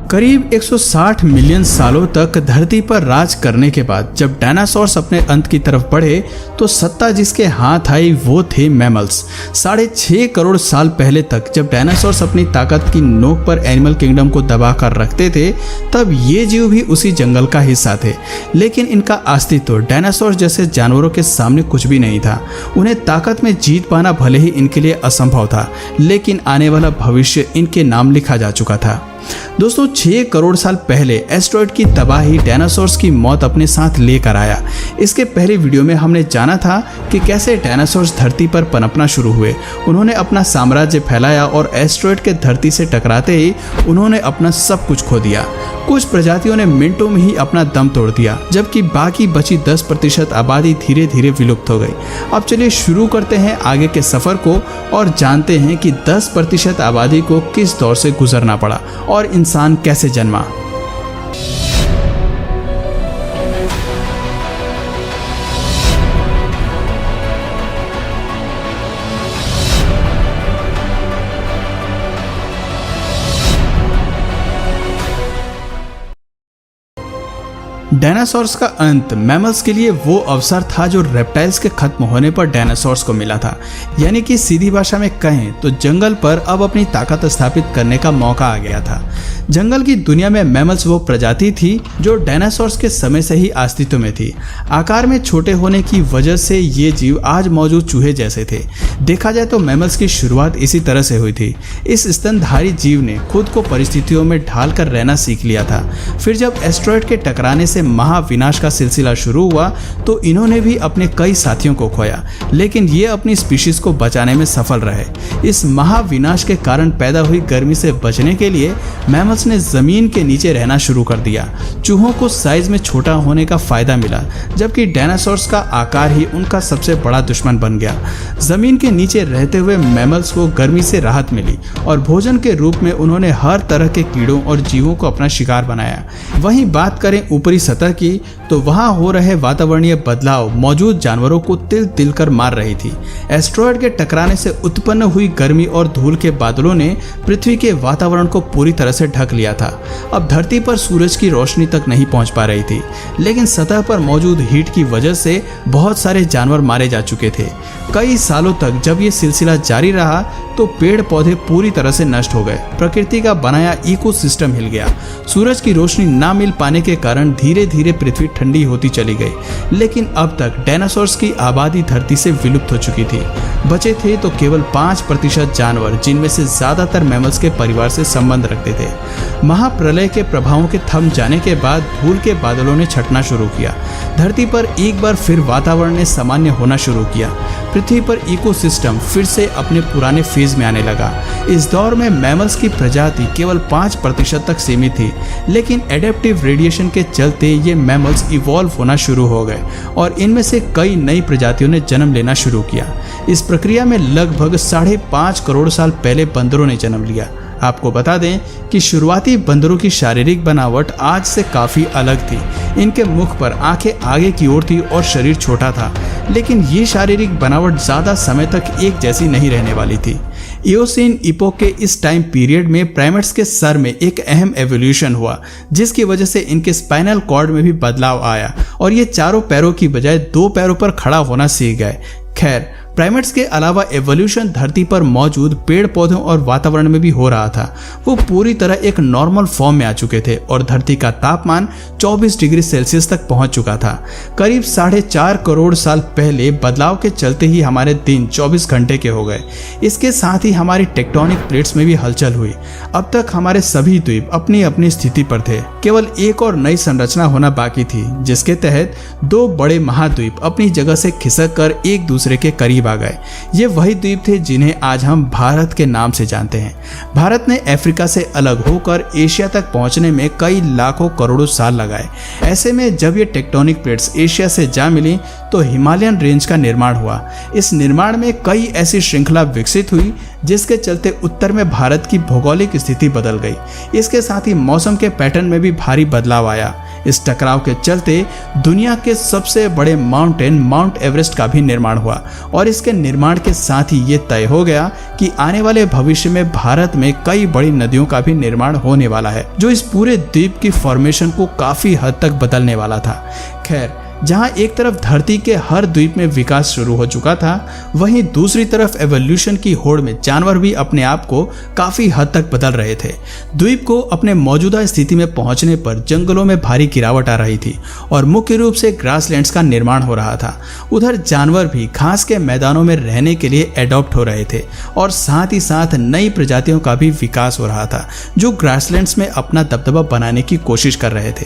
करीब 160 मिलियन सालों तक धरती पर राज करने के बाद जब डायनासोर्स अपने अंत की तरफ बढ़े तो सत्ता जिसके हाथ आई वो थे मैमल्स। 6.5 करोड़ साल पहले तक जब डायनासोर्स अपनी ताकत की नोक पर एनिमल किंगडम को दबा कर रखते थे तब ये जीव भी उसी जंगल का हिस्सा थे, लेकिन इनका अस्तित्व डायनासोर जैसे जानवरों के सामने कुछ भी नहीं था। उन्हें ताकत में जीत पाना भले ही इनके लिए असंभव था, लेकिन आने वाला भविष्य इनके नाम लिखा जा चुका था। दोस्तों 6 करोड़ साल पहले एस्टेरॉयड की तबाही डायनासोर्स की मौत अपने साथ लेकर आया। इसके पहले वीडियो में हमने जाना था कि कैसे डायनासोर्स धरती पर पनपना शुरू हुए। उन्होंने अपना साम्राज्य फैलाया और एस्टेरॉयड के धरती से टकराते ही उन्होंने अपना सब कुछ खो दिया। कुछ प्रजातियों ने मिनटों में ही अपना दम तोड़ दिया, जबकि बाकी बची 10% आबादी धीरे धीरे विलुप्त हो गई। अब चलिए शुरू करते हैं आगे के सफर को और जानते हैं कि 10% आबादी को किस दौर से गुजरना पड़ा और इंसान कैसे जन्मा। डायनासोर्स का अंत मैमल्स के लिए वो अवसर था जो रेप्टाइल्स के खत्म होने पर डायनासोर्स को मिला था। यानी कि सीधी भाषा में कहें तो जंगल पर अब अपनी ताकत स्थापित करने का मौका आ गया था। जंगल की दुनिया में मैमल्स वो प्रजाति थी जो डायनासोर्स के समय से ही अस्तित्व में थी। आकार में छोटे होने की वजह से ये जीव आज मौजूद चूहे जैसे थे। देखा जाए तो मैमल्स की शुरुआत इसी तरह से हुई थी। इस स्तनधारी जीव ने खुद को परिस्थितियों में ढाल कर रहना सीख लिया था। फिर जब एस्टेरॉयड के टकराने से महाविनाश का सिलसिला शुरू हुआ तो इन्होंने भी अपने कई साथियों को खोया, लेकिन ये अपनी स्पीशीज को बचाने में सफल रहे। इस महाविनाश के कारण पैदा हुई गर्मी से बचने के लिए मैमल्स ने जमीन के नीचे रहना शुरू कर दिया। चूहों को साइज में छोटा होने का फायदा मिला, जबकि डायनासोर्स का आकार ही उनका सबसे बड़ा दुश्मन बन गया। जमीन के नीचे रहते हुए मैमल्स को गर्मी से राहत मिली और भोजन के रूप में उन्होंने हर तरह के कीड़ों और जीवों को अपना शिकार बनाया। वहीं बात करें ऊपरी सतह की तो वहां हो रहे वातावरणीय बदलाव मौजूद जानवरों को तिल तिल कर मार रही थी। एस्टेरॉयड के टकराने से उत्पन्न हुई गर्मी और धूल के बादलों ने पृथ्वी के वातावरण को पूरी तरह से ढक लिया था। अब धरती पर सूरज की रोशनी तक नहीं पहुंच पा रही थी, लेकिन सतह पर मौजूद हीट की वजह से बहुत सारे जानवर मारे जा चुके थे। कई सालों तक जब ये सिलसिला जारी रहा तो पेड़ पौधे पूरी तरह से नष्ट हो गए। प्रकृति का बनाया इकोसिस्टम हिल गया। सूरज की रोशनी ना मिल पाने के कारण धीरे धीरे पृथ्वी ठंडी होती चली गई, लेकिन अब तक डायनासोर्स की आबादी धरती से विलुप्त हो चुकी थी। बचे थे तो केवल 5% जानवर, जिनमें से ज्यादातर मैमल्स के परिवार से संबंध रखते थे। महाप्रलय के प्रभावों के थम जाने के बाद धूल के बादलों ने छटना शुरू किया। धरती पर एक बार फिर वातावरण ने सामान्य होना शुरू किया। पृथ्वी पर इकोसिस्टम फिर से अपने पुराने फेज में आने लगा। इस दौर में मैमल्स की प्रजाति केवल 5% तक सीमित थी, लेकिन एडेप्टिव रेडिएशन के चलते ये मैमल्स इवॉल्व होना शुरू हो गए और इनमें से कई नई प्रजातियों ने जन्म लेना शुरू किया। इस प्रक्रिया में लगभग 5.5 करोड़ साल पहले बंदरों ने जन्म लिया। आपको बता दें कि शुरुआती बंदरों की शारीरिक बनावट आज से काफ़ी अलग थी। इनके मुख पर आंखें आगे की ओर थी और शरीर छोटा था, लेकिन ये शारीरिक बनावट ज़्यादा समय तक एक जैसी नहीं रहने वाली थी। इयोसीन इपोक के इस टाइम पीरियड में प्राइमेट्स के सर में एक अहम एवोल्यूशन हुआ, जिसकी वजह से इनके स्पाइनल कॉर्ड में भी बदलाव आया और ये चारों पैरों की बजाय 2 पैरों पर खड़ा होना सीख गए। खैर, प्राइमेट्स के अलावा एवोल्यूशन धरती पर मौजूद पेड़ पौधों और वातावरण में भी हो रहा था। वो पूरी तरह एक नॉर्मल फॉर्म में आ चुके थे और धरती का तापमान 24 डिग्री सेल्सियस तक पहुंच चुका था। करीब 4.5 करोड़ साल पहले बदलाव के चलते ही हमारे दिन 24 घंटे के हो गए। इसके साथ ही हमारी टेक्टोनिक प्लेट्स में भी हलचल हुई। अब तक हमारे सभी द्वीप अपनी अपनी स्थिति पर थे। केवल एक और नई संरचना होना बाकी थी, जिसके तहत 2 बड़े महाद्वीप अपनी जगह से खिसक कर एक दूसरे के करीब आ गए। ये वही द्वीप थे जिन्हें आज हम भारत के नाम से जानते हैं। भारत ने अफ्रीका से अलग होकर एशिया तक पहुंचने में कई लाखों करोड़ों साल लगाए। ऐसे में जब ये टेक्टोनिक प्लेट्स एशिया से जा मिली तो हिमालयन रेंज का निर्माण हुआ। इस निर्माण में कई ऐसी श्रृंखला विकसित हुई जिसके चलते उत्तर में भारत की भौगोलिक स्थिति बदल गई। इसके साथ ही मौसम के पैटर्न में भी भारी बदलाव आया। इस टकराव के चलते दुनिया के सबसे बड़े माउंटेन माउंट एवरेस्ट का भी निर्माण हुआ और इसके निर्माण के साथ ही ये तय हो गया कि आने वाले भविष्य में भारत में कई बड़ी नदियों का भी निर्माण होने वाला है, जो इस पूरे द्वीप की फॉर्मेशन को काफी हद तक बदलने वाला था। खैर, जहां एक तरफ धरती के हर द्वीप में विकास शुरू हो चुका था, वहीं दूसरी तरफ एवोल्यूशन की होड़ में जानवर भी अपने आप को काफी हद तक बदल रहे थे। द्वीप को अपने मौजूदा स्थिति में पहुंचने पर जंगलों में भारी गिरावट आ रही थी और मुख्य रूप से ग्रासलैंड्स का निर्माण हो रहा था। उधर जानवर भी घास के मैदानों में रहने के लिए एडॉप्ट हो रहे थे और साथ ही साथ नई प्रजातियों का भी विकास हो रहा था, जो ग्रासलैंड्स में अपना दबदबा बनाने की कोशिश कर रहे थे।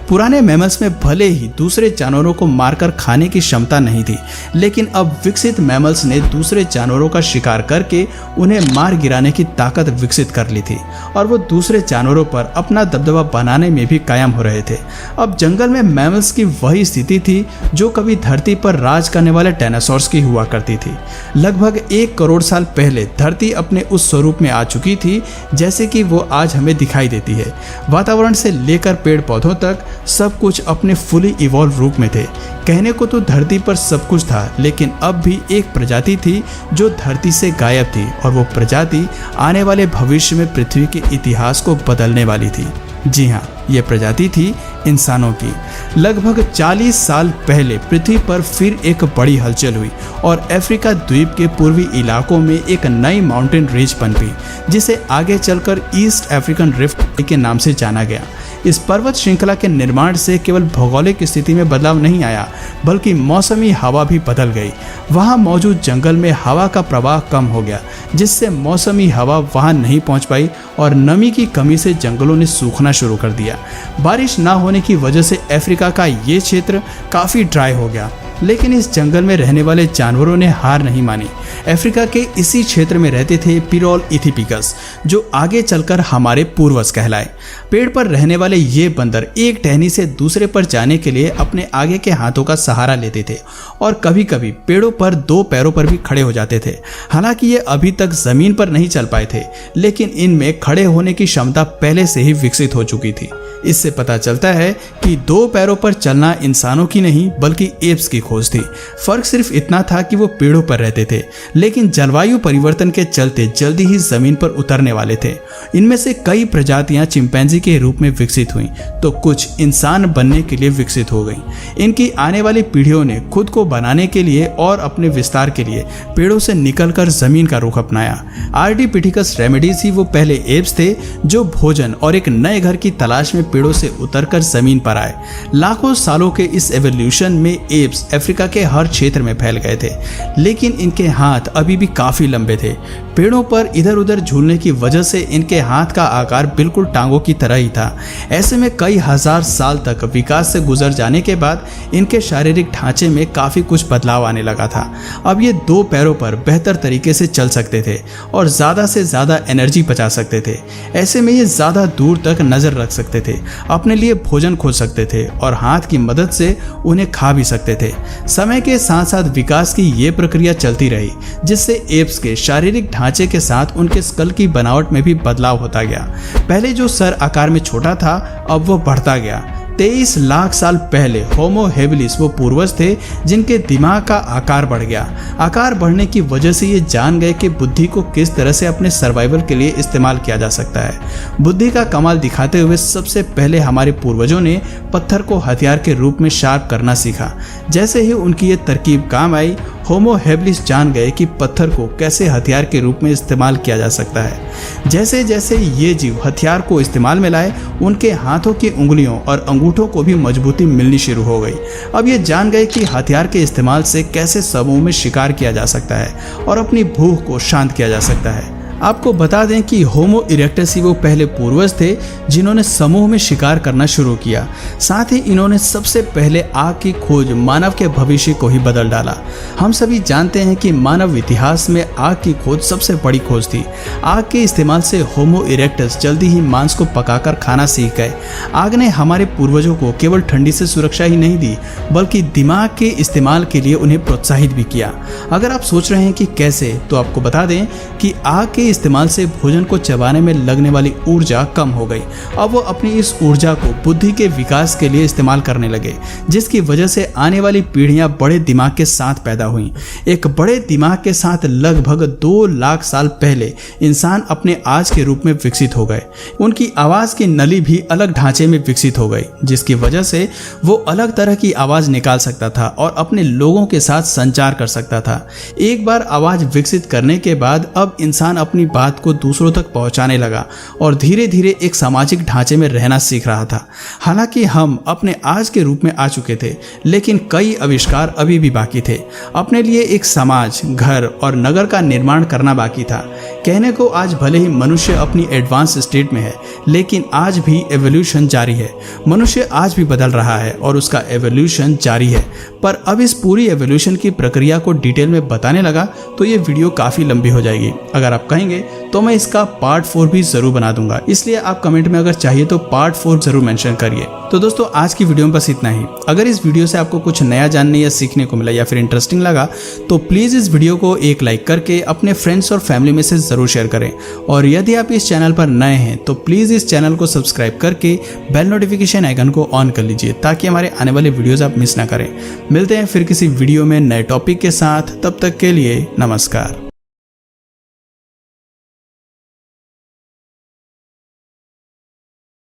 पुराने मैमल्स में भले ही दूसरे जानवरों को मारकर खाने की क्षमता नहीं थी, लेकिन अब विकसित मैमल्स ने दूसरे जानवरों का शिकार करके उन्हें मार गिराने की ताकत विकसित कर ली थी और वो दूसरे जानवरों पर अपना दबदबा बनाने में भी कायम हो रहे थे। अब जंगल में मैमल्स की वही स्थिति थी जो कभी धरती पर राज करने वाले डायनासोर्स की हुआ करती थी। लगभग 1 करोड़ साल पहले धरती अपने उस स्वरूप में आ चुकी थी जैसे कि वो आज हमें दिखाई देती है। वातावरण से लेकर पेड़ पौधों तक सब कुछ अपने फुली इवॉल्व रूप में थे। कहने को तो धरती पर सब कुछ था, लेकिन अब भी एक प्रजाति थी जो धरती से गायब थी और वो प्रजाति आने वाले भविष्य में पृथ्वी के इतिहास को बदलने वाली थी। जी हाँ, ये प्रजाति थी इंसानों की। लगभग 40 साल पहले पृथ्वी पर फिर एक बड़ी हलचल हुई और अफ्रीका द्वीप के पूर्वी इलाकों में एक नई माउंटेन रेंज पनपी, जिसे आगे चलकर ईस्ट अफ्रीकन रिफ्ट के नाम से जाना गया। इस पर्वत श्रृंखला के निर्माण से केवल भौगोलिक स्थिति में बदलाव नहीं आया, बल्कि मौसमी हवा भी बदल गई। वहां मौजूद जंगल में हवा का प्रवाह कम हो गया, जिससे मौसमी हवा वहां नहीं पहुंच पाई और नमी की कमी से जंगलों ने सूखना शुरू कर दिया। बारिश ना होने की वजह से अफ्रीका का ये क्षेत्र काफ़ी ड्राई हो गया, लेकिन इस जंगल में रहने वाले जानवरों ने हार नहीं मानी। अफ्रीका के इसी क्षेत्र में रहते थे पिरोल इथिपिकस, जो आगे चलकर हमारे पूर्वज कहलाए। पेड़ पर रहने वाले ये बंदर एक टहनी से दूसरे पर जाने के लिए अपने आगे के हाथों का सहारा लेते थे और कभी कभी पेड़ों पर 2 पैरों पर भी खड़े हो जाते थे। हालांकि ये अभी तक जमीन पर नहीं चल पाए थे, लेकिन इनमें खड़े होने की क्षमता पहले से ही विकसित हो चुकी थी। इससे पता चलता है कि 2 पैरों पर चलना इंसानों की नहीं बल्कि एप्स की खोज थी। फर्क सिर्फ इतना था कि वो पेड़ों पर रहते थे, लेकिन जलवायु परिवर्तन के चलते जल्दी ही जमीन पर उतरने वाले थे। इनमें से कई प्रजातियां चिंपैंजी के रूप में विकसित हुईं, तो कुछ इंसान बनने के लिए विकसित हो गईं। इनकी आने वाली पीढ़ियों ने खुद को बनाने के लिए और अपने विस्तार के लिए पेड़ों से निकलकर जमीन का रुख अपनाया। आर्डिपिथिकस रेमिडीज ही वो पहले एप्स थे जो भोजन और एक नए घर की तलाश में पेड़ों से उतरकर जमीन पर आए। लाखों सालों के इस एवोल्यूशन में एप्स अफ्रीका के हर क्षेत्र में फैल गए थे, लेकिन इनके हाथ अभी भी काफी लंबे थे। पेड़ों पर इधर उधर झूलने की वजह से इनके हाथ का आकार बिल्कुल टांगों की तरह ही था। ऐसे में कई हजार साल तक विकास से गुजर जाने के बाद इनके शारीरिक ढांचे में काफी कुछ बदलाव आने लगा था। अब ये 2 पैरों पर बेहतर तरीके से चल सकते थे और ज्यादा से ज्यादा एनर्जी बचा सकते थे। ऐसे में ये ज्यादा दूर तक नजर रख सकते थे, अपने लिए भोजन खोज सकते थे और हाथ की मदद से उन्हें खा भी सकते थे। समय के साथ साथ विकास की ये प्रक्रिया चलती रही, जिससे एप्स के शारीरिक ढांचे के साथ उनके स्कल की बनावट में भी बदलाव होता गया। पहले जो सर आकार में छोटा था, अब वो बढ़ता गया। 23 लाख साल पहले होमो हेबिलिस वो पूर्वज थे जिनके दिमाग का आकार बढ़ गया। आकार बढ़ने की वजह से ये जान गए कि बुद्धि को किस तरह से अपने सर्वाइवल के लिए इस्तेमाल किया जा सकता है। बुद्धि का कमाल दिखाते हुए सबसे पहले हमारे पूर्वजों ने पत्थर को हथियार के रूप में शार्प करना सीखा। जैसे ही उनकी ये तरकीब काम आई, होमो हेबिलिस जान गए कि पत्थर को कैसे हथियार के रूप में इस्तेमाल किया जा सकता है। जैसे जैसे ये जीव हथियार को इस्तेमाल में लाए, उनके हाथों की उंगलियों और अंगूठों को भी मजबूती मिलनी शुरू हो गई। अब ये जान गए कि हथियार के इस्तेमाल से कैसे समूह में शिकार किया जा सकता है और अपनी भूख को शांत किया जा सकता है। आपको बता दें कि होमो इरेक्टस ही वो पहले पूर्वज थे जिन्होंने समूह में शिकार करना शुरू किया। साथ ही इन्होंने सबसे पहले आग की खोज मानव के भविष्य को ही बदल डाला। हम सभी जानते हैं कि मानव इतिहास में आग की खोज सबसे बड़ी खोज थी। आग के इस्तेमाल से होमो इरेक्टस जल्दी ही मांस को पकाकर खाना सीख गए। आग ने हमारे पूर्वजों को केवल ठंडी से सुरक्षा ही नहीं दी, बल्कि दिमाग के इस्तेमाल के लिए उन्हें प्रोत्साहित भी किया। अगर आप सोच रहे हैं कि कैसे, तो आपको बता दें कि आग के इस्तेमाल से भोजन को चबाने में लगने वाली ऊर्जा कम हो गई। अब वो अपनी इस ऊर्जा को बुद्धि के विकास के लिए इस्तेमाल करने लगे, जिसकी वजह से आने वाली पीढ़ियां बड़े दिमाग के साथ पैदा हुई। एक बड़े दिमाग के साथ लगभग 2 लाख साल पहले इंसान अपने आज के रूप में विकसित हो गए। उनकी आवाज की नली भी अलग ढांचे में विकसित हो गई, जिसकी वजह से वो अलग तरह की आवाज निकाल सकता था और अपने लोगों के साथ संचार कर सकता था। एक बार आवाज विकसित करने के बाद अब इंसान अपनी बात को दूसरों तक पहुंचाने लगा और धीरे धीरे एक सामाजिक ढांचे में रहना सीख रहा था। हालांकि हम अपने आज के रूप में आ चुके थे, लेकिन कई आविष्कार अभी भी बाकी थे। अपने लिए एक समाज, घर और नगर का निर्माण करना बाकी था। कहने को आज भले ही मनुष्य अपनी एडवांस स्टेट में है, लेकिन आज भी एवोल्यूशन जारी है। मनुष्य आज भी बदल रहा है और उसका एवोल्यूशन जारी है। पर अब इस पूरी एवोल्यूशन की प्रक्रिया को डिटेल में बताने लगा तो ये वीडियो काफ़ी लंबी हो जाएगी। अगर आप कहेंगे तो मैं इसका पार्ट 4 भी ज़रूर बना दूंगा, इसलिए आप कमेंट में अगर चाहिए तो पार्ट 4 ज़रूर मेंशन करिए। तो दोस्तों, आज की वीडियो में बस इतना ही। अगर इस वीडियो से आपको कुछ नया जानने या सीखने को मिला या फिर इंटरेस्टिंग लगा तो प्लीज़ इस वीडियो को एक लाइक करके अपने फ्रेंड्स और फैमिली में से ज़रूर शेयर करें। और यदि आप इस चैनल पर नए हैं तो प्लीज़ इस चैनल को सब्सक्राइब करके बेल नोटिफिकेशन आइकन को ऑन कर लीजिए, ताकि हमारे आने वाले वीडियोज़ आप मिस ना करें। मिलते हैं फिर किसी वीडियो में नए टॉपिक के साथ। तब तक के लिए नमस्कार।